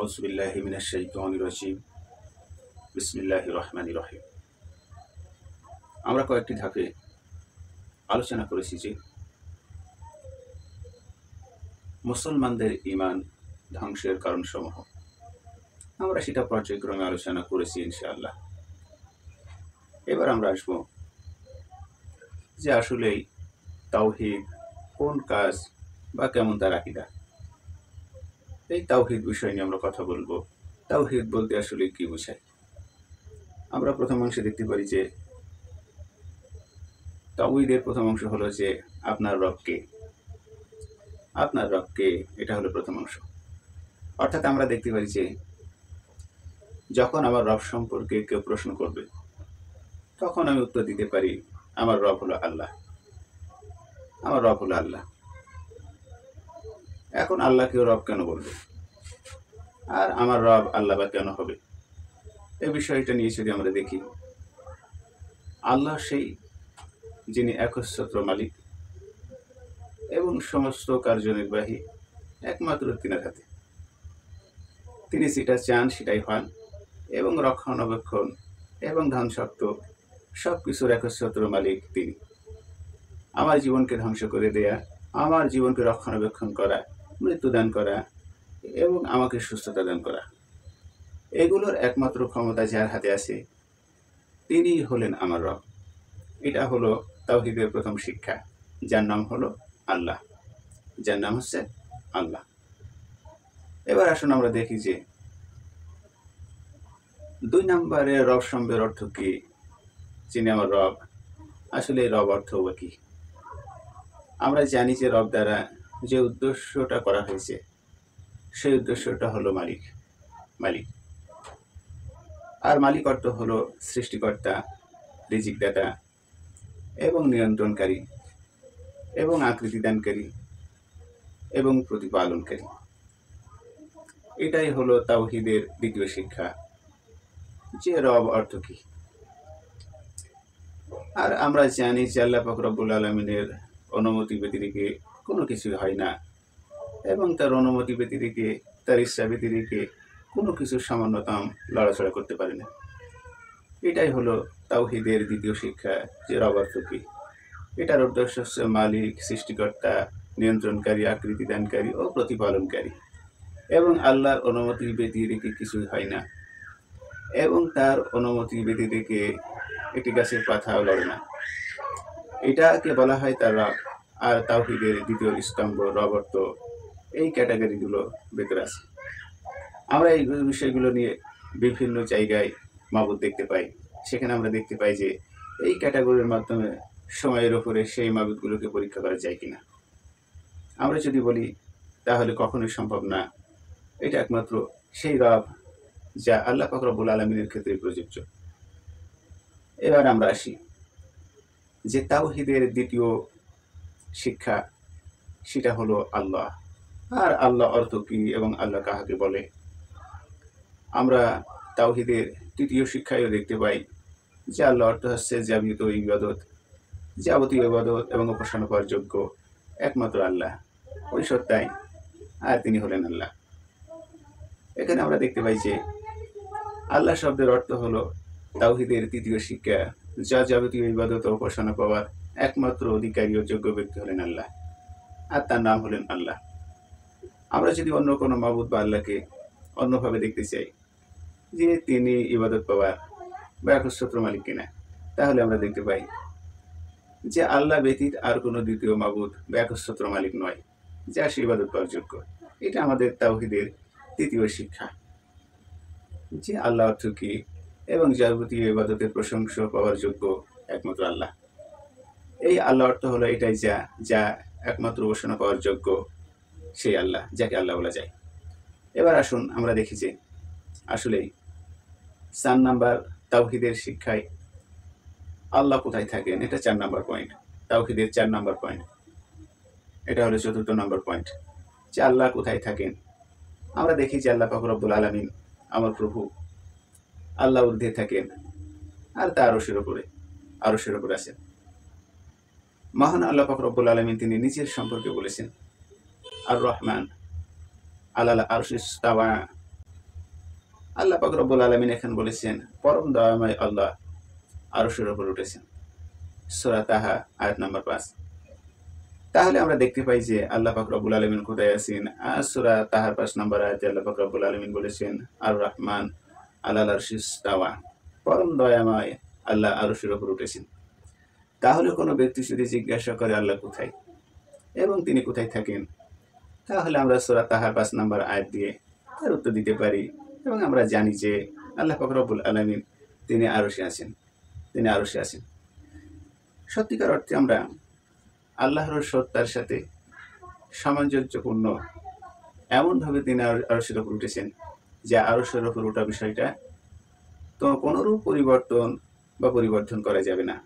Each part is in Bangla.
আউযু বিল্লাহি মিনাশ শাইতানির রাজিম। বিসমিল্লাহির রহমানির রহিম। আমরা কয়েকটি ধাপে আলোচনা করেছি যে মুসলমানদের ঈমান ধ্বংসের কারণসমূহ। আমরা সেটা পর্যায়ক্রমে আলোচনা করেছি ইনশাআল্লাহ। এবার আমরা আসবো যে আসলেই তাওহীদ কোন কাজ বা কেমন তার আকীদা। এই তাওহীদ বিষয় নিয়ে আমরা কথা বলবো। তাওহীদ বলতে আসলে কি বোঝায়? আমরা প্রথম অংশে দেখতে পারি যে তাওহীদের প্রথম অংশ হলো যে আপনার রবকে, আপনার রবকে, এটা হলো প্রথম অংশ। অর্থাৎ আমরা দেখতে পারি যে যখন আমার রব সম্পর্কে কেউ প্রশ্ন করবে তখন আমি উত্তর দিতে পারি আমার রব হলো আল্লাহ, আমার রব হলো আল্লাহ। এখন আল্লাহকেও রব কেন বলবে, আর আমার রব আল্লাহ বা কেন হবে? এই বিষয়টা নিয়ে যদি আমরা দেখি, আল্লাহ সেই যিনি একচ্ছত্র মালিক এবং সমস্ত কার্যনির্বাহী একমাত্র তিনার হাতে। তিনি যেটা চান সেটাই হন এবং রক্ষণাবেক্ষণ এবং ধ্বংসাত্ম সব কিছুর একচ্ছত্র মালিক তিনি। আমার জীবনকে ধ্বংস করে দেয়া, আমার জীবনকে রক্ষণাবেক্ষণ করা, মৃত্যুদান করা এবং আমাকে সুস্থতা দান করা, এগুলোর একমাত্র ক্ষমতা যার হাতে আছে তিনি হলেন আমার রব। এটা হলো তাওহীদের প্রথম শিক্ষা, যার নাম হলো আল্লাহ, যার নাম হচ্ছে আল্লাহ। এবার আসুন আমরা দেখি যে 2 নম্বরে রব শব্দের অর্থ কি? যিনি আমার রব, আসলে রব অর্থ কি? আমরা জানি যে রব দ্বারা যে উদ্দেশ্যটা করা হয়েছে সেই উদ্দেশ্যটা হলো মালিক, মালিক। আর মালিক অর্থ হলো সৃষ্টিকর্তা, রিজিকদাতা এবং নিয়ন্ত্রণকারী এবং আকৃতি দানকারী এবং প্রতিপালনকারী। এটাই হলো তাওহীদের দ্বিতীয় শিক্ষা, যে রব অর্থ কি। আর আমরা জানি যে আল্লাহ পাক রব্বুল আলামিনের অনুমতি ব্যতিরেকে কোনো কিছুই হয় না এবং তার অনুমতি ব্যতিরেকে, তার ইচ্ছা ব্যতিরেকে কোনো কিছু সামান্যতম লড়াচড়া করতে পারে না। এটাই হলো তাওহীদের দ্বিতীয় শিক্ষা, যে রব অর্থ কি। এটার উদ্দেশ্য হচ্ছে মালিক, সৃষ্টিকর্তা, নিয়ন্ত্রণকারী, আকৃতি দানকারী ও প্রতিপালনকারী এবং আল্লাহর অনুমতি ব্যতিরেকে কিছুই হয় না এবং তার অনুমতি ব্যতিরেকে একটি গাছের পাতাও লড়ে না। এটাকে বলা হয় তার রব। আর তাওহীদের দ্বিতীয় স্তম্ভ রব অর্থ এই ক্যাটাগরিগুলো ভেতরে আছে। আমরা এই বিষয়গুলো নিয়ে বিভিন্ন জায়গায় মাবুদ দেখতে পাই। সেখানে আমরা দেখতে পাই যে এই ক্যাটাগরির মাধ্যমে সময়ের উপরে সেই মাবুদগুলোকে পরীক্ষা করা যায় কিনা। আমরা যদি বলি তাহলে কখনোই সম্ভব না। এটা একমাত্র সেই রব যা আল্লাহ পাক রব্বুল আলামিনের ক্ষেত্রে প্রযোজ্য। এবার আমরা আসি যে তাওহীদের দ্বিতীয় শিক্ষা, সেটা হলো আল্লাহ। আর আল্লাহ অর্থ কি এবং আল্লাহ কাহাকে বলে? আমরা তাওহীদের তৃতীয় শিক্ষায়ও দেখতে পাই যে আল্লাহ অর্থ হচ্ছে যাবতীয় ইবাদত এবং উপাসনা করার যোগ্য একমাত্র আল্লাহ, ওই সত্তাই, আর তিনি হলেন আল্লাহ। এখানে আমরা দেখতে পাই যে আল্লাহ শব্দের অর্থ হলো তাওহীদের তৃতীয় শিক্ষা, যা যাবতীয় ইবাদত ও উপাসনা পাওয়ার একমাত্র অধিকারী ও যোগ্য ব্যক্তি হলেন আল্লাহ, আর তার নাম হলেন আল্লাহ। আমরা যদি অন্য কোনো মাবুদ বা আল্লাহকে অন্যভাবে দেখতে চাই যে তিনি ইবাদত পাওয়ার বা একচ্ছত্র মালিক কিনা, তাহলে আমরা দেখতে পাই যে আল্লাহ ব্যতীত আর কোনো দ্বিতীয় মাবুদ বা একচ্ছত্র মালিক নয় যা সে ইবাদত পাওয়ার যোগ্য। এটা আমাদের তাওহীদের তৃতীয় শিক্ষা, যে আল্লাহ অর্থ কি এবং যাবতীয় ইবাদতের প্রশংসা পাওয়ার যোগ্য একমাত্র আল্লাহ। এই আল্লাহ অর্থ হলো এটাই যা একমাত্র উপাসনা পাওয়ার যোগ্য সেই আল্লাহ, যাকে আল্লাহ বলা যায়। এবার আসুন আমরা দেখি যে আসলেই 4 নাম্বার তাওহীদের শিক্ষায় আল্লাহ কোথায় থাকেন। এটা 4 নাম্বার পয়েন্ট, তাওহীদের 4 নাম্বার পয়েন্ট। এটা হলো 4র্থ নাম্বার পয়েন্ট, যে আল্লাহ কোথায় থাকেন। আমরা দেখি যে আল্লাহ পাক রব্বুল আলামিন, আমার প্রভু আল্লাহ ঊর্ধ্বে থাকেন আর তা আরশের উপরে আছেন। মহান আল্লাহ পাক রব্বুল আলামিন তিনি নিজের সম্পর্কে বলেছেন, আর রহমান আলাল আরশি ইস্তাওয়া, আল্লাহ পাক রব্বুল আলামিন এখন বলেছেন পরম দয়াময় আল্লাহ আরশের উপর উঠেছেন, সূরা তাহা আয়াত নাম্বার 5। তাহলে আমরা দেখতে পাই যে আল্লাহ পাক রব্বুল আলামিন কোথায় আছেন। সূরা তাহার 5 নম্বর আয়াতে আল্লাহ পাক রব্বুল আলামিন বলেছেন আর রহমান আলাল আরশিস তাওয়া, পরম দয়াময় আল্লাহ আরশের উপর উঠেছেন। তাহলে কোনো ব্যক্তি যদি জিজ্ঞাসা করে আল্লাহ কোথায় এবং তিনি কোথায় থাকেন, তাহলে আমরা সূরা তাহার 5 নম্বর আয়াত দিয়ে তার উত্তর দিতে পারি এবং আমরা জানি যে আল্লাহ পাক রব্বুল আলামিন তিনি আরশে আছেন, তিনি আরশে আছেন। সত্যিকার অর্থে আমরা আল্লাহর সত্তার সাথে সামঞ্জস্যপূর্ণ এমনভাবে তিনি আরশের উপর উঠেছেন যে আরশের উপর ওঠা বিষয়টা তো কোনোরূপ পরিবর্তন বা পরিবর্তন করা যাবে না,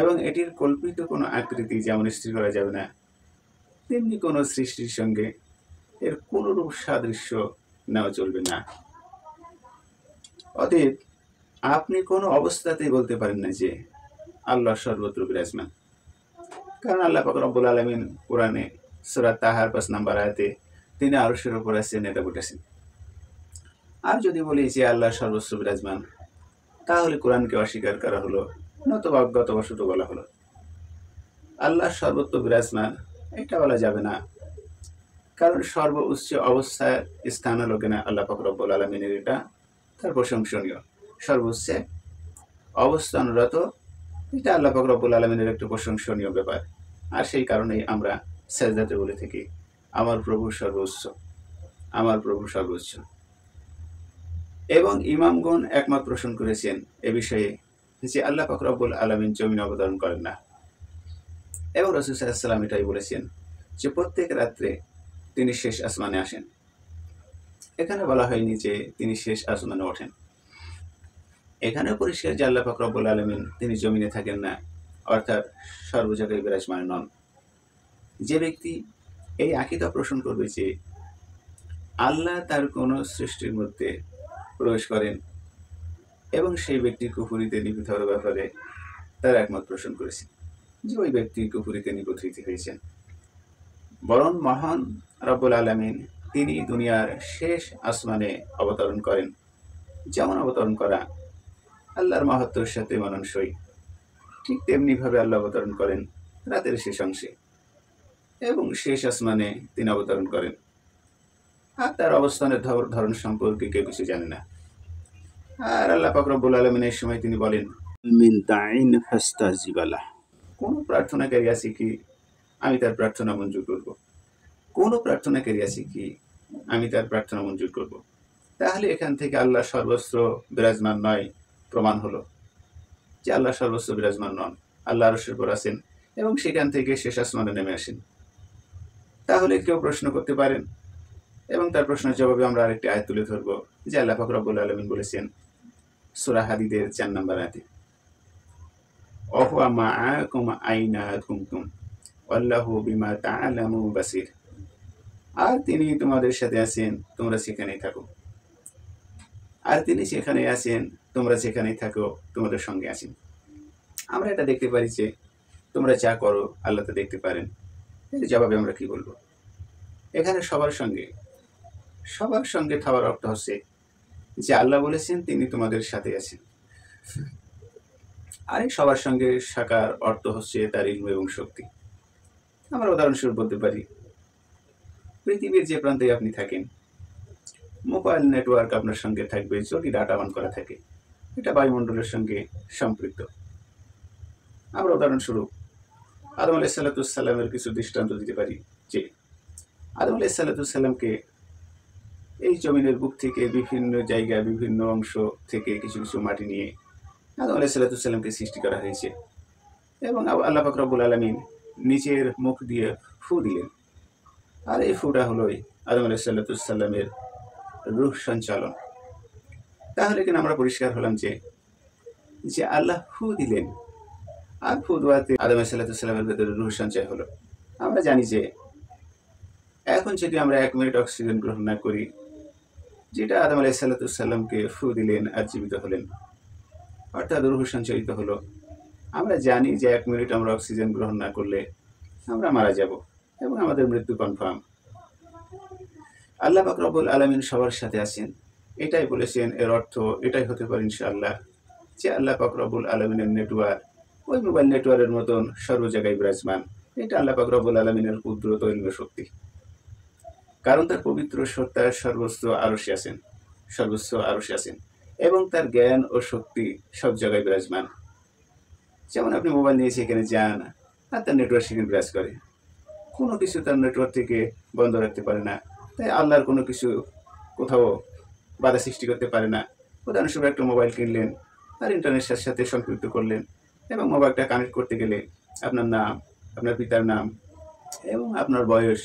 এবং এটির কল্পিত কোনো আকৃতি যেমন স্থির করা যাবে না, তেমনি কোনো সৃষ্টির সঙ্গে এর কোনোরূপ সাদৃশ্য নেওয়া চলবে না। অতএব আপনি কোনো অবস্থাতেই বলতে পারেন না যে আল্লাহ সর্বত্র বিরাজমান, কারণ আল্লাহ পাক রব্বুল আলামিন কোরআনে সূরা তাহার 5 নম্বর আয়াতে তিনি আরশের উপর আছেন এটা বলেছেন। আর যদি বলি যে আল্লাহ সর্বত্র বিরাজমান, তাহলে কোরআনকে অস্বীকার করা হলো, নতুবা অজ্ঞাতবশত বলা হলো। আল্লাহ সর্বত্র বিরাজমান এটা বলা যাবে না, কারণ সর্বোচ্চ অবস্থায় স্থান হলো কিনা আল্লাহ পাক রব্বুল আলামিনের, এটা তার প্রশংসনীয়। সর্বোচ্চ অবস্থানরত এটা আল্লাহ পাক রব্বুল আলামিনের একটা প্রশংসনীয় ব্যাপার। আর সেই কারণেই আমরা সাজদাতে বলে থাকি আমার প্রভু সর্বোচ্চ, আমার প্রভু সর্বোচ্চ। এবং ইমামগণ একমত পোষণ করেছেন এ বিষয়ে যে আল্লাহ পাক রব্বুল আলামিন জমিনে অবতরণ করেন না, এবং রাসূল সাল্লাল্লাহু আলাইহি ওয়াসাল্লাম এটাই বলেছেন যে প্রত্যেক রাত্রে তিনি শেষ আসমানে আসেন। এখানে বলা হয়নি যে তিনি শেষ আসমানে ওঠেন। এখানেও পরিষ্কার যে আল্লাহ পাক রব্বুল আলামিন তিনি জমিনে থাকেন না, অর্থাৎ সর্ব জায়গায় বিরাজমান নন। যে ব্যক্তি এই আকীদা পোষণ করবে যে আল্লাহ তার কোনো সৃষ্টির মধ্যে প্রবেশ করেন এবং সেই ব্যক্তি কুফরিতে নিপতিত হওয়ার ব্যাপারে তার একমত পোষণ করেছে যে ওই ব্যক্তি কুফরিতে নিপতিত হয়েছেন। বরং মহান রব্বুল আলামিন তিনি দুনিয়ার শেষ আসমানে অবতরণ করেন, যেমন অবতরণ করা আল্লাহর মাহাত্ম্যের সাথে মানানসই, ঠিক তেমনিভাবে আল্লাহ অবতরণ করেন রাতের শেষ অংশে, এবং শেষ আসমানে তিনি অবতরণ করেন। আর তার অবস্থানের ধরন সম্পর্কে কেউ কিছু জানে না। আর আল্লাহ পাক রব্বুল আলামিনের সময় তিনি বলেন মিন দাইন ফাস্তাজিব লাহ, কোন প্রার্থনাকারী আছে কি আমি তার প্রার্থনা মঞ্জুর করব, কোন প্রার্থনাকারী আছে কি আমি তার প্রার্থনা মঞ্জুর করব। তাহলে এখান থেকে আল্লাহ সর্বস্ব বিরাজমান নয় প্রমাণ হলো যে আল্লাহ সর্বস্ব বিরাজমান নন, আল্লাহ আরশের উপর আছেন এবং সেখান থেকে শেষ আসমানে নেমে আসেন। তাহলে কেউ প্রশ্ন করতে পারেন, এবং তার প্রশ্নের জবাবে আমরা আরেকটি আয়াত তুলে ধরবো যে আল্লাহ পাক রব্বুল আলামিন বলেছেন সূরা হাদীদের 4 নম্বর আয়াতে ওয়া মাআকুম আইনা কুনতুম ওয়াল্লাহু বিমা তা'লামু বাসীর, আর তিনি তোমাদের সাথে আছেন তোমরা সেখানেই থাকো, আর তিনি সেখানে আছেন তোমরা সেখানেই থাকো, তোমাদের সঙ্গে আছেন। আমরা এটা দেখতে পারি যে তোমরা যা করো আল্লাহ তা দেখতে পারেন। এর জবাবে আমরা কি বলবো? এখানে সবার সঙ্গে থাকার অর্থ হচ্ছে যে আল্লাহ বলেছেন তিনি তোমাদের সাথে আছেন, আর এই সবার সঙ্গে থাকার অর্থ হচ্ছে তার ইলম এবং শক্তি। আমরা উদাহরণস্বরূপ বলতে পারি পৃথিবীর যে প্রান্তে আপনি থাকেন, মোবাইল নেটওয়ার্ক আপনার সঙ্গে থাকবে যদি ডাটা অন করা থাকে, এটা বায়ুমণ্ডলের সঙ্গে সম্পৃক্ত। আমরা উদাহরণস্বরূপ আদম আলাইহিস সালামের কিছু দৃষ্টান্ত দিতে পারি যে আদম আলাইহিস সালামকে এই জমিনের বুক থেকে বিভিন্ন জায়গায় বিভিন্ন অংশ থেকে কিছু কিছু মাটি নিয়ে আদম আলাইহিস সালামকে সৃষ্টি করা হয়েছে, এবং আল্লাহ পাক রব্বুল আলামিন নিচের মুখ দিয়ে ফু দিলেন, আর এই ফুটা হলোই আদম আলাইহিস সালামের রূহ সঞ্চালন। তাহলে কিনা আমরা পরিষ্কার হলাম যে আল্লাহ ফু দিলেন, আর ফু দেওয়াতে আদম আলাইহিস সালামের ভেতরে রূহ সঞ্চয় হলো। আমরা জানি যে এখন যদি আমরা 1 মিনিট অক্সিজেন গ্রহণ না করি, যেটা আদম আলাইহিস সালামকে ফু দিলেন আর জীবিত হলেন, অর্থাৎ রূহ সঞ্চারিত হলো, আমরা জানি যে 1 মিনিট আমরা অক্সিজেন গ্রহণ না করলে আমরা মারা যাব এবং আমাদের মৃত্যু কনফার্ম। আল্লাহ পাক রব্বুল আলামিন সবার সাথে আছেন এটাই বলেছেন, এর অর্থ এটাই হতে পারে ইনশাআল্লাহ যে আল্লাহ পাক রব্বুল আলামিনের নেটওয়ার্ক ওই মোবাইল নেটওয়ার্কের মতন সর্ব জায়গায় বিরাজমান। এটা আল্লাহ পাক রব্বুল আলামিনের কুদরত ও ইলমে শক্তি। কারণ তার পবিত্র সত্তা সর্বোচ্চ আরশে আছেন, সর্বোচ্চ আরশে আছেন এবং তার জ্ঞান ও শক্তি সব জায়গায় বিরাজমান। যেমন আপনি মোবাইল নিয়ে সেখানে যান আর তার নেটওয়ার্ক সেখানে বিরাজ করে, কোনো কিছু তার নেটওয়ার্ক থেকে বন্ধ রাখতে পারে না। তাই আল্লাহর কোনো কিছু কোথাও বাধা সৃষ্টি করতে পারে না। উদাহরণস্বরূপ একটা মোবাইল কিনলেন আর ইন্টারনেটের সাথে সংযুক্ত করলেন এবং মোবাইলটা কানেক্ট করতে গেলে আপনার নাম, আপনার পিতার নাম এবং আপনার বয়স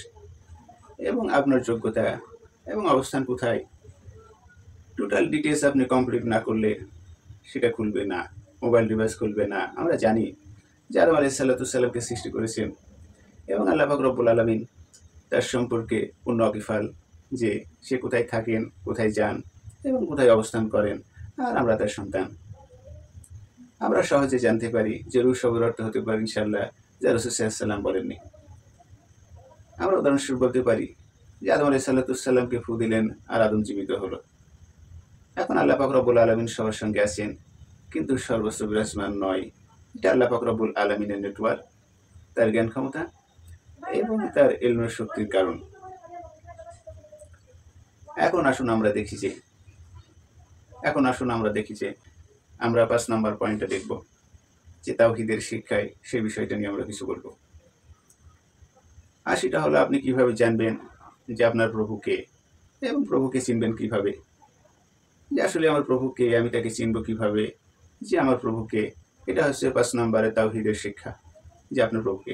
এবং আপনার যোগ্যতা এবং অবস্থান কোথায়, টোটাল ডিটেলস আপনি কমপ্লিট না করলে সেটা খুলবে না, মোবাইল ডিভাইস খুলবে না। আমরা জানি যে আদম আলাইহিসসালামকে সৃষ্টি করেছেন এবং আল্লাহ পাক রব্বুল আলামিন তার সম্পর্কে পূর্ণ ওয়াকিফাল, যে সে কোথায় থাকেন, কোথায় যান এবং কোথায় অবস্থান করেন, আর আমরা তার সন্তান। আমরা সহজে জানতে পারি যে রূহ শব্দের অর্থ হতে পারে ইনশাআল্লাহ যা রাসূল সাল্লাল্লাহু আলাইহি ওয়াসাল্লাম বলেননি। আমরা উদাহরণস্বরূপ বলতে পারি যে আদম আলাইহিসসালামকে ফু দিলেন আর আদম জীবিত হলো। এখন আল্লাহ পাক রব্বুল আলামিন সবার সঙ্গে আছেন কিন্তু সর্বস্ব বিরাজমান নয়। এটা আল্লাহ পাক রব্বুল আলামিনের নেটওয়ার্ক, তার জ্ঞান ক্ষমতা এবং তার ইলমের শক্তির কারণ। এখন আসুন আমরা দেখি যে আমরা 5 নম্বর পয়েন্টটা দেখব যে তাওহীদের শিক্ষায় সেই বিষয়টা নিয়ে আমরা কিছু বলবো। আর সেটা হলো আপনি কিভাবে জানবেন যে আপনার প্রভুকে এবং প্রভুকে চিনবেন কিভাবে, যে আসলে আমার প্রভুকে, আমি তাকে চিনব কিভাবে যে আমার প্রভুকে। এটা হচ্ছে 5 নম্বরে তাওহীদের শিক্ষা, যে আপনার প্রভুকে।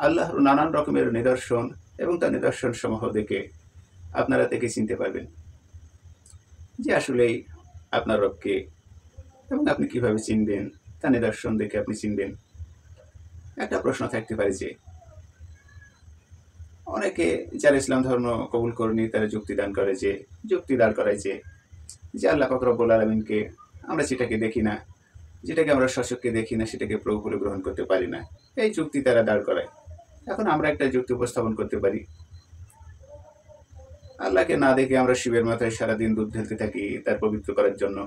আল্লাহর নানান রকমের নিদর্শন এবং তার নিদর্শন সমূহ দেখে আপনারা তাকে চিনতে পারবেন যে আসলেই আপনার রবকে, এবং আপনি কিভাবে চিনবেন, তার নিদর্শন দেখে আপনি চিনবেন। একটা প্রশ্ন থাকতে পারে যে অনেকে যারা ইসলাম ধর্ম কবুল করেনি তারা যুক্তি দাঁড় করায় যে আল্লাহ পাক রব্বুল আলামিনকে আমরা যেটাকে দেখি না, যেটাকে আমরা সচক্ষে দেখি না, সেটাকে প্রভু বলে গ্রহণ করতে পারি না। এই যুক্তি তারা দাঁড় করায়। এখন আমরা একটা যুক্তি উপস্থাপন করতে পারি, আল্লাহকে না দেখে আমরা শিবের মাথায় সারাদিন দুধ ঢেলতে থাকি তার পবিত্র করার জন্য।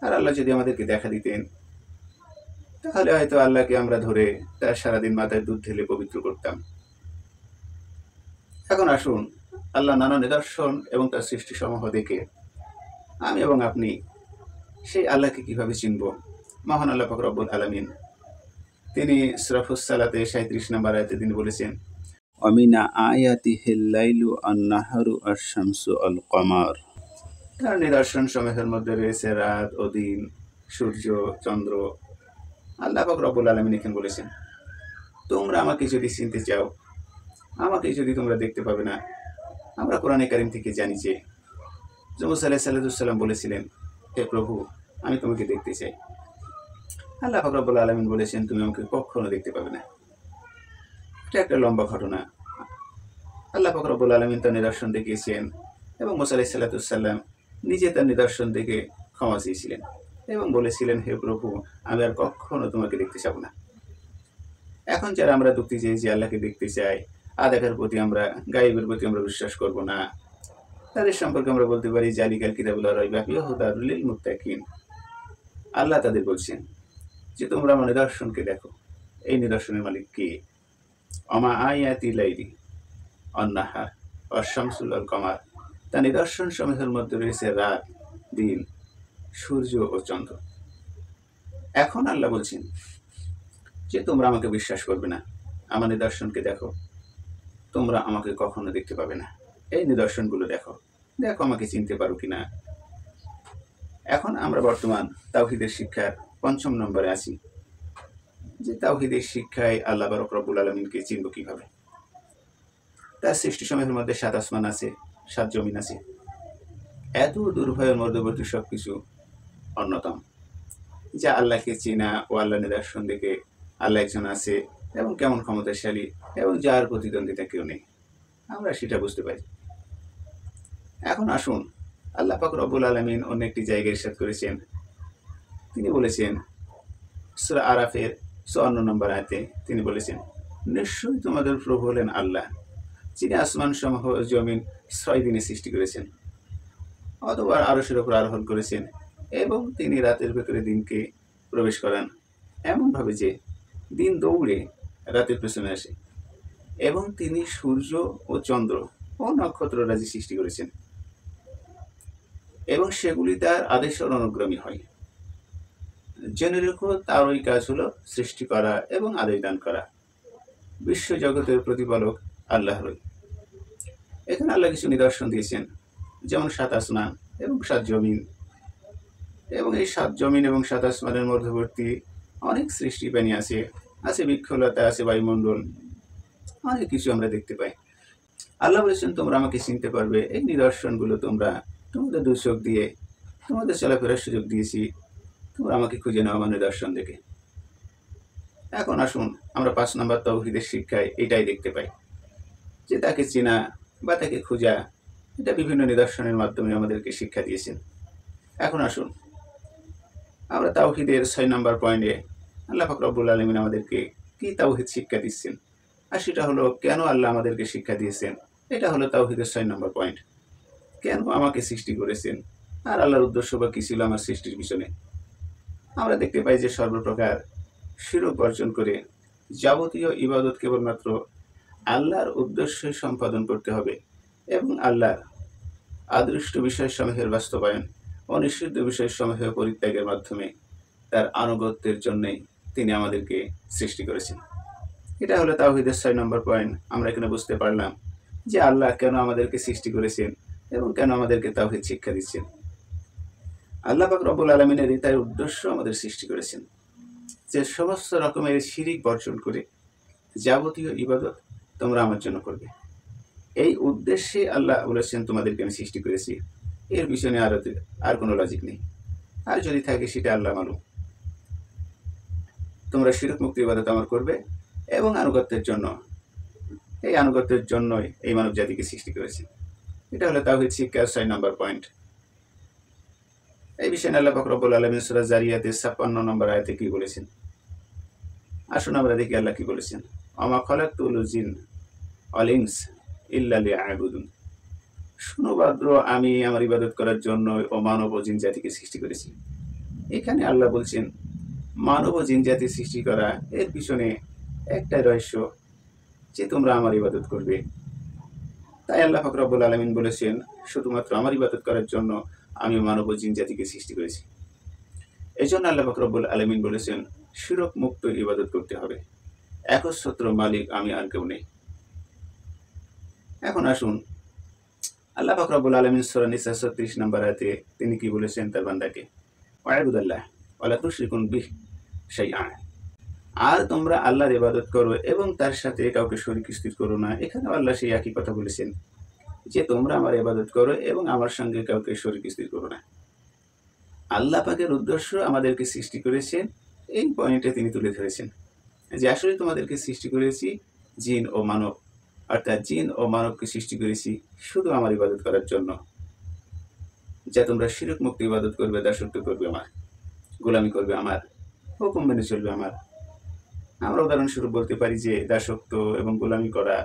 আর আল্লাহ যদি আমাদেরকে দেখা দিতেন তাহলে হয়তো আল্লাহকে আমরা ধরে তার সারাদিন মাথায় দুধ ঢেলে পবিত্র করতাম। এখন আসুন আল্লাহ নানা নিদর্শন এবং তার সৃষ্টি সমূহ দেখে আমি এবং আপনি সেই আল্লাহকে কিভাবে চিনব। মহান আল্লাহ পাক রব্বুল আলামিন তিনি সূরা ফুসসালাতে 37 নম্বর আয়াতে তিনি বলেছেন, অমিনা আয়াতিহিল লাইলু আন-নাহারু আশ-শামসু আল-কমার। তার নিদর্শন সমূহের মধ্যে রয়েছে রাত ও দিন, সূর্য, চন্দ্র। আল্লাহ পাক রব্বুল আলামিন এখানে বলেছেন, তোমরা আমাকে যদি চিনতে চাও, আমাকে যদি তোমরা দেখতে পাবে না। আমরা কোরআনে কারীম থেকে জানি যে মুসা আলাইহিস সালাম বলেছিলেন, হে প্রভু, আমি তোমাকে দেখতে চাই। আল্লাহ পাক রব্বুল আলামিন বলেছেন, তুমি আমাকে কখনো দেখতে পাবে না। এটা একটা লম্বা ঘটনা। আল্লাহ পাক রব্বুল আলামিন তার নিদর্শন দেখিয়েছেন এবং মুসা আলাইহিস সালাম নিজে তার নিদর্শন দেখে ক্ষমা চেয়েছিলেন এবং বলেছিলেন, হে প্রভু, আমি আর কখনো তোমাকে দেখতে চাবো না। এখন যারা আমরা যুক্তি যে আল্লাহকে দেখতে চাই, দেখার প্রতি আমরা, গায়েবের প্রতি আমরা বিশ্বাস করব না, তাদের সম্পর্কে আমরা বলতে পারি জালিকাল কিতাবুল লা রাইবা ফীহি হুদাল লিল মুত্তাকিন। আল্লাহ তাদের বলছেন যে তোমরা আমার নিদর্শনকে দেখো। এই নিদর্শনের মালিক কে? অমা আয়াতি লাইলি অন-নাহার ওয়াশ-শামসুল আল-কমার। তার নিদর্শন সমূহের মধ্যে রয়েছে রাত, দিন, সূর্য ও চন্দ্র। এখন আল্লাহ বলছেন যে তোমরা আমাকে বিশ্বাস করবে না, আমার নিদর্শনকে দেখো, তোমরা আমাকে কখনো দেখতে পাবে না। এই নিদর্শনগুলো দেখো আমাকে চিনতে পারো কিনা। এখন আমরা বর্তমান তাওহীদের শিক্ষার 5 নম্বরে আছি, যে তাওহীদের শিক্ষায় আল্লাহ পাক রব্বুল আলামিনকে চিনব কিভাবে। তার সৃষ্টি সমূহের মধ্যে 7 আসমান আছে, 7 জমিন আছে। এত দুর্ভয়ের মধ্যবর্তী সবকিছু অন্যতম, যা আল্লাহকে চেনা ও আল্লাহ নিদর্শন দেখে আল্লাহ একজন আছে এবং কেমন ক্ষমতাশালী এবং যার প্রতিদ্বন্দ্বিতা কেউ নেই, আমরা সেটা বুঝতে পারি। এখন আসুন, আল্লাহ পাক রব্বুল আলামিন অন্য একটি জায়গায় ইরশাদ করেছেন, তিনি বলেছেন সূরা আরাফের 54 নম্বর আয়াতে তিনি বলেছেন, নিশ্চয়ই তোমাদের প্রভু হলেন আল্লাহ, যিনি আসমান সমূহ জমিন 6 দিনে সৃষ্টি করেছেন। অথবা আরশের উপর আরোহণ করেছেন এবং তিনি রাতের ভেতরে দিনকে প্রবেশ করান এমনভাবে যে দিন দৌড়ে রাতের পেছনে আসে, এবং তিনি সূর্য ও চন্দ্র ও নক্ষত্ররাজি সৃষ্টি করেছেন এবং সেগুলি তার আদেশ অনুগ্রামী হয়। জেনে রেখো, তার ওই কাজ হলো সৃষ্টি করা এবং আদেশ দান করা। বিশ্ব জগতের প্রতিপালক আল্লাহরই। এখানে আল্লাহ কিছু নিদর্শন দিয়েছেন, যেমন 7 আসমান এবং 7 জমিন, এবং এই 7 জমিন এবং 7 আসমানের মধ্যবর্তী অনেক সৃষ্টি প্রাণী আছে, আছে বৃক্ষলতা, আছে বায়ুমণ্ডল, অনেক কিছু আমরা দেখতে পাই। আল্লাহ বলেছেন, তোমরা আমাকে চিনতে পারবে এই নিদর্শনগুলো তোমরা তোমাদের 2 চোখ দিয়ে তোমাদের চলাফেরার সুযোগ দিয়েছি, তোমরা আমাকে খুঁজে নাও আমার নিদর্শন দেখে। এখন আসুন আমরা 5 নম্বর তাওহীদের শিক্ষায় এটাই দেখতে পাই যে তাকে চেনা বা তাকে খোঁজা, এটা বিভিন্ন নিদর্শনের মাধ্যমে আমাদেরকে শিক্ষা দিয়েছেন। এখন আসুন আমরা তাওহীদের 6 নম্বর পয়েন্টে আল্লাহ পাক রব্বুল আলামিন আমাদেরকে কি তাওহীদ শিক্ষা দিচ্ছেন, আর সেটা হলো কেন আল্লাহ আমাদেরকে শিক্ষা দিয়েছেন। এটা হলো তাওহীদের 6 নম্বর পয়েন্ট। কেন আমাকে সৃষ্টি করেছেন, আর আল্লাহর উদ্দেশ্য বা কী ছিল আমার সৃষ্টির পিছনে। আমরা দেখতে পাই যে সর্বপ্রকার শিরক বর্জন করে যাবতীয় ইবাদত কেবলমাত্র আল্লাহর উদ্দেশ্যে সম্পাদন করতে হবে, এবং আল্লাহর আদৃষ্ট বিষয়সমূহের বাস্তবায়ন ও নিষিদ্ধ বিষয়সমূহের পরিত্যাগের মাধ্যমে তার আনুগত্যের জন্যই তিনি আমাদেরকে সৃষ্টি করেছেন। এটা হলো তাওহীদের 6 নম্বর পয়েন্ট। আমরা এখানে বুঝতে পারলাম যে আল্লাহ কেন আমাদেরকে সৃষ্টি করেছেন এবং কেন আমাদেরকে তাওহীদ শিক্ষা দিচ্ছেন। আল্লাহ পাক রব্বুল আলামিনের এটাই উদ্দেশ্য আমাদের সৃষ্টি করেছেন যে সমস্ত রকমের শিরিক বর্জন করে যাবতীয় ইবাদত তোমরা আমার জন্য করবে। এই উদ্দেশ্যে আল্লাহ বলেছেন তোমাদেরকে আমি সৃষ্টি করেছি, এর পিছনে আর কোনো লজিক নেই। আর যদি থাকে সেটা আল্লাহ মালুম। তোমরা শিরক মুক্ত ইবাদত আমার করবে এবং আনুগত্যের জন্য, এই আনুগত্যের জন্যই এই মানব জাতিকে সৃষ্টি করেছে। এটা হলো তাওহীদ শিক্ষার 6 নম্বর পয়েন্ট। এই বিষয়ে আল্লাহ পাক রব্বুল আলামিন সূরা জারিয়াতের 56 নম্বর আয়াতে কি বলেছেন। আসুন আমরা দেখি আল্লাহ কি বলেছেন। ওমা খালাকতুল জিন ওয়াল ইনস ইল্লা লিয়াবুদুন। শুনবাদ্র আমি আমার ইবাদত করার জন্য ও মানব ও জিন জাতিকে সৃষ্টি করেছি। এখানে আল্লাহ বলছেন মানব ও জিন জাতি সৃষ্টি করা এর পিছনে একটাই রহস্য, যে তোমরা আমার ইবাদত করবে। তাই আল্লাহ পাক রব্বুল আলামিন বলেছেন শুধুমাত্র আমার ইবাদত করার জন্য আমি মানব ও জিন জাতিকে সৃষ্টি করেছি। এই জন্য আল্লাহ পাক রব্বুল আলামিন বলেছেন শিরক মুক্ত ইবাদত করতে হবে, একচ্ছত্র মালিক আমি, আর কেউ নেই। এখন আসুন আল্লাহ পাক রব্বুল আলামিন সূরা নিসা 36 নম্বর আয়াতে তিনি কি বলেছেন তার বান্দাকে, ওয়াইবুদাল্লাহ ওয়ালা তুশরিকুন বিহি শাইআ। আর তোমরা আল্লাহর ইবাদত করো এবং তার সাথে কাউকে শরীক স্থির করো না। এখানে আল্লাহ সেই একই কথা বলেছেন যে তোমরা আমার ইবাদত করো এবং আমার সঙ্গে কাউকে শরীক স্থির করো না। আল্লাহ পাকের উদ্দেশ্য আমাদেরকে সৃষ্টি করেছেন, এই পয়েন্টে তিনি তুলে ধরেছেন যে আসলে তোমাদেরকে সৃষ্টি করেছি জিন ও মানব, অর্থাৎ জিন ও মানবকে সৃষ্টি করেছি শুধু আমার ইবাদত করার জন্য, যা তোমরা শিরক মুক্ত ইবাদত করবে, দাসত্ব করবে আমার, গোলামি করবে আমার, হুকুম মেনে চলবে আমার। আমরা উদাহরণস্বরূপ বলতে পারি যে দাসত্ব এবং গোলামি করা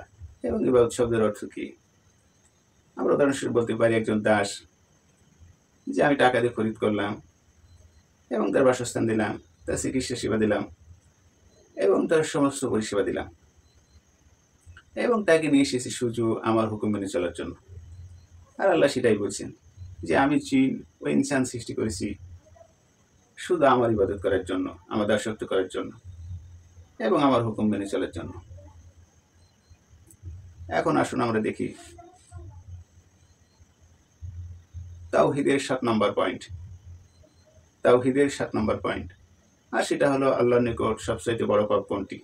এবং ইবাদত শব্দের অর্থ কি। আমরা উদাহরণস্বরূপ বলতে পারি একজন দাস, যে আমি টাকা দিয়ে খরিদ করলাম এবং তার বাসস্থান দিলাম, তার চিকিৎসা সেবা দিলাম এবং তার সমস্ত পরিষেবা দিলাম, এবং তাকে নিয়ে এসেছি শুধু আমার হুকুম মেনে চলার জন্য। আর আল্লাহ সেটাই বলছেন যে আমি জিন ও ইনসান সৃষ্টি করেছি শুধু আমার ইবাদত করার জন্য, আমার দাসত্ব করার জন্য এবং আমার হুকুম মেনে চলার জন্য। এখন আসুন আমরা দেখি তাওহীদের 7 নম্বর পয়েন্ট। তাওহীদের 7 নম্বর পয়েন্ট, আর সেটা হলো আল্লাহর নিকট সবচাইতে বড় পাপ কোনটি।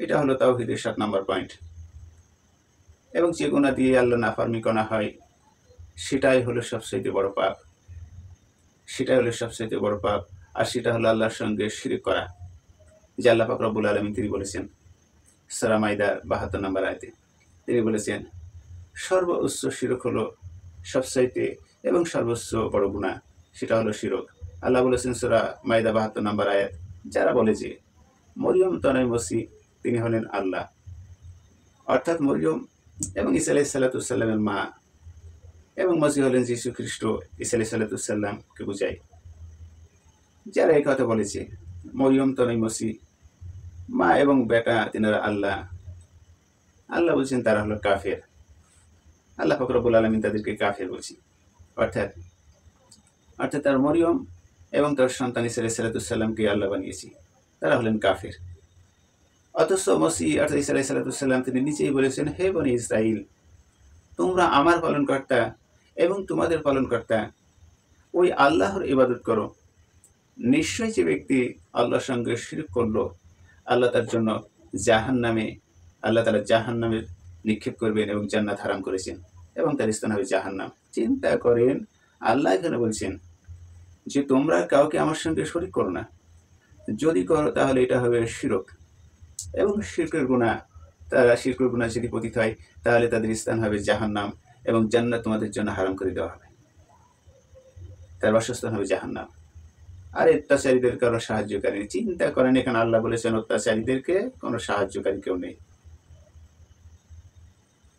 এটা হলো তাওহীদের 7 নম্বর পয়েন্ট। এবং যে গুনাহ দিয়ে আল্লাহ নাফরমানি করা হয় সেটাই হলো সবচাইতে বড় পাপ, সেটাই হলো সবচাইতে বড় পাপ। আর সেটা হলো আল্লাহর সঙ্গে শিরক করা, যে আল্লাহ পাক রব্বুল আলামিন তিনি বলেছেন সূরা মাইদার 72 নম্বর আয়াতে তিনি বলেছেন সর্বোচ্চ শিরক হলো সবচাইতে এবং সর্বোচ্চ বড় গুনাহ, সেটা হলো শিরক। আল্লাহ বলেছেন সূরা মাইদা 72 নম্বর আয়াত, যারা বলে যে মরিয়ম তনয় মসিহ তিনি হলেন আল্লাহ, অর্থাৎ মরিয়ম এবং ঈসা আলাইহিস সালামের মা, এবং মসিহ হলেন যীশু খ্রিস্ট, ঈসা আলাইহিস সালাতুসাল্লামকে বোঝায়। যারা এই কথা বলেছে মরিয়ম তনয় মসি, মা এবং বেটা তিনারা আল্লাহ, আল্লাহ বলছেন তারা হলো কাফের। আল্লাহ পাক রব্বুল আলামিন তাদেরকে কাফের বলছি। অর্থাৎ অর্থাৎ তার মরিয়ম এবং তার সন্তান ঈসা আলাইহিস সালাতুসাল্লামকে আল্লাহ বানিয়েছি, তারা হলেন কাফের। অথচ মসি অর্থাৎ ঈসা আলাইহিস সালাতুসাল্লাম তিনি নিজেই বলেছেন, হে বনি ইসরাইল, তোমরা আমার পালনকর্তা এবং তোমাদের পালনকর্তা ওই আল্লাহর ইবাদত করো। নিশ্চয়ই যে ব্যক্তি আল্লাহর সঙ্গে শিরক করলো, আল্লাহ তার জন্য জাহান্নামে, আল্লাহ তাআলা জাহান্নামে নিক্ষেপ করবেন এবং জান্নাত হারাম করেছেন এবং তার স্থান হবে জাহান্নাম। চিন্তা করেন, আল্লাহ এখানে বলছেন যে তোমরা কাউকে আমার সঙ্গে শরীক করো না, যদি করো তাহলে এটা হবে শিরক এবং শিরকের গুনাহ। তারা শিরকের গুনাহ যদি পতিত হয় তাহলে তাদের স্থান হবে জাহান্নাম এবং জান্নাত তোমাদের জন্য হারাম করে দেওয়া হবে, তার বাসস্থান হবে জাহান্নাম। আর অত্যাচারীদের কারো সাহায্যকারী নেই। চিন্তা করেন, এখানে আল্লাহ বলেছেন অত্যাচারীদেরকে কোনো সাহায্যকারী কেউ নেই।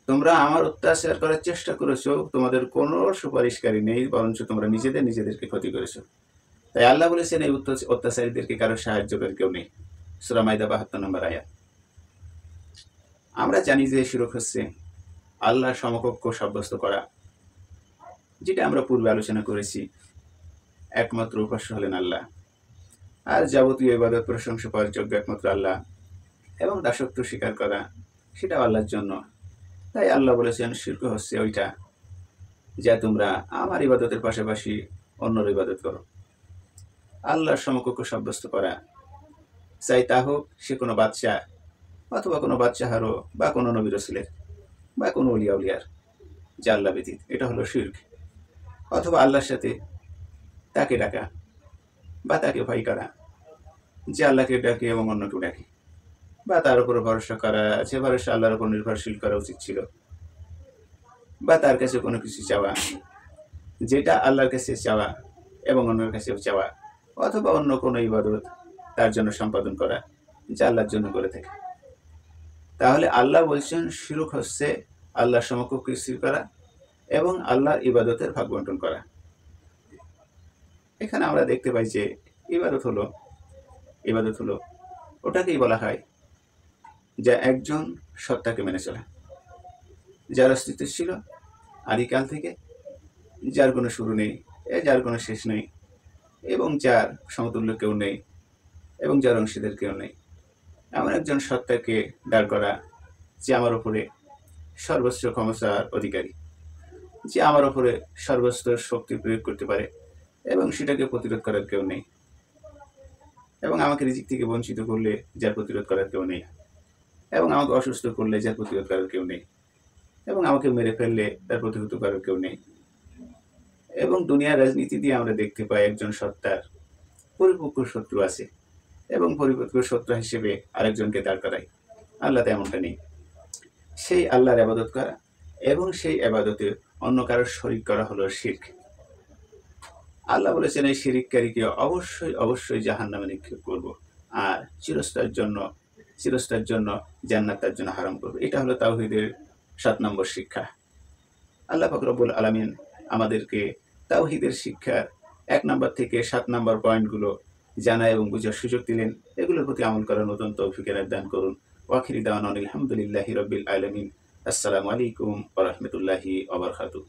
তোমরা আমার অত্যাচার করার চেষ্টা করেছো, তোমাদের কোনো সুপারিশকারী নেই, বরঞ্চ তোমরা নিজেদেরকে ক্ষতি করেছো। তাই আল্লাহ বলেছেন এই অত্যাচারীদেরকে কারো সাহায্যকারী কেউ নেই। সূরা মাইদা ৭২ নম্বর আয়াত। আমরা জানি যে শিরক হচ্ছে আল্লাহর সমকক্ষ সাব্যস্ত করা, যেটা আমরা পূর্বে আলোচনা করেছি। একমাত্র উপাস্য হলেন আল্লাহ, আর যাবতীয় ইবাদত প্রশংসা পাওয়ার যোগ্য একমাত্র আল্লাহ, এবং দাসত্ব স্বীকার করা সেটাও আল্লাহর জন্য। তাই আল্লাহ বলেছেন শিরক হচ্ছে ওইটা যা তোমরা আমার ইবাদতের পাশাপাশি অন্যর ইবাদত করো। আল্লাহর সমকক্ষ সাব্যস্ত করা, চাই তা হোক সে কোনো বাদশাহ অথবা কোনো বাদশাহারও বা কোনো নবী রাসূলের বা কোনো ওলিয়া উলিয়ার, যা আল্লাহ ব্যতীত, এটা হলো শিরক। অথবা আল্লাহর সাথে তাকে ডাকা বা তাকে ভয় করা, যে আল্লাহকে ডাকে এবং অন্যকেও ডাকে, বা তার উপর ভরসা করা, যে ভরসা আল্লাহর উপর নির্ভরশীল করা উচিত ছিল, বা তার কাছে কোনো কিছু চাওয়া, যেটা আল্লাহর কাছে চাওয়া এবং অন্যের কাছেও চাওয়া, অথবা অন্য কোনো ইবাদত তার জন্য সম্পাদন করা, যা আল্লাহর জন্য করে থাকে। তাহলে আল্লাহ বলছেন শিরক হচ্ছে আল্লাহর সমকক্ষ স্থির করা এবং আল্লাহর ইবাদতের ভাগ বন্টন করা। এখানে আমরা দেখতে পাই যে ইবাদত হলো ওটাকেই বলা হয় যা একজন সত্তাকে মেনে চলা, যার অস্তিত্ব ছিল আদিকাল থেকে, যার কোনো শুরু নেই, যার কোনো শেষ নেই, এবং যার সমতুল্য কেউ নেই এবং যার অংশীদার কেউ নেই। এমন একজন সত্তাকে দাঁড় করা যে আমার উপরে সর্বোচ্চ ক্ষমতার অধিকারী, যে আমার উপরে সর্বোচ্চ শক্তি প্রয়োগ করতে পারে এবং সেটাকে প্রতিরোধ করার কেউ নেই, এবং আমাকে রিজিক থেকে বঞ্চিত করলে যার প্রতিরোধ করার কেউ নেই, এবং আমাকে অসুস্থ করলে যার প্রতিরোধ করার কেউ নেই, এবং আমাকে মেরে ফেললে তার প্রতিহত করার কেউ নেই। এবং দুনিয়ার রাজনীতি দিয়ে আমরা দেখতে পাই একজন সত্তার পরিপক্ক শত্রু আছে এবং পরিপক্ক শত্রু হিসেবে আরেকজনকে দাঁড় করায়। আল্লাহ তেমনটা নেই। সেই আল্লাহর ইবাদত করা এবং সেই ইবাদতে অন্য কারোর শরীক করা হলো শিরক। আল্লাহ বলেছেন এই শিরককারীকে অবশ্যই জাহান্নামে নিক্ষেপ করব, আর চিরস্থায়ীর জন্য জান্নাত তার জন্য হারাম করব। এটা হলো তাওহীদের ৭ নম্বর শিক্ষা। আল্লাহ পাক রব্বুল আলামিন আমাদেরকে তাওহীদের শিক্ষার ১ নম্বর থেকে ৭ নম্বর পয়েন্টগুলো জানা এবং বুঝার সুযোগ দিলেন। এগুলোর প্রতি আমল করার নতুন তৌফিকের দান করুন। ওয়াখিরি দাওয়ানা আলহামদুলিল্লাহি রাব্বিল আলামিন। আসসালামু আলাইকুম ওয়া রাহমাতুল্লাহি ওয়া বারাকাতুহু।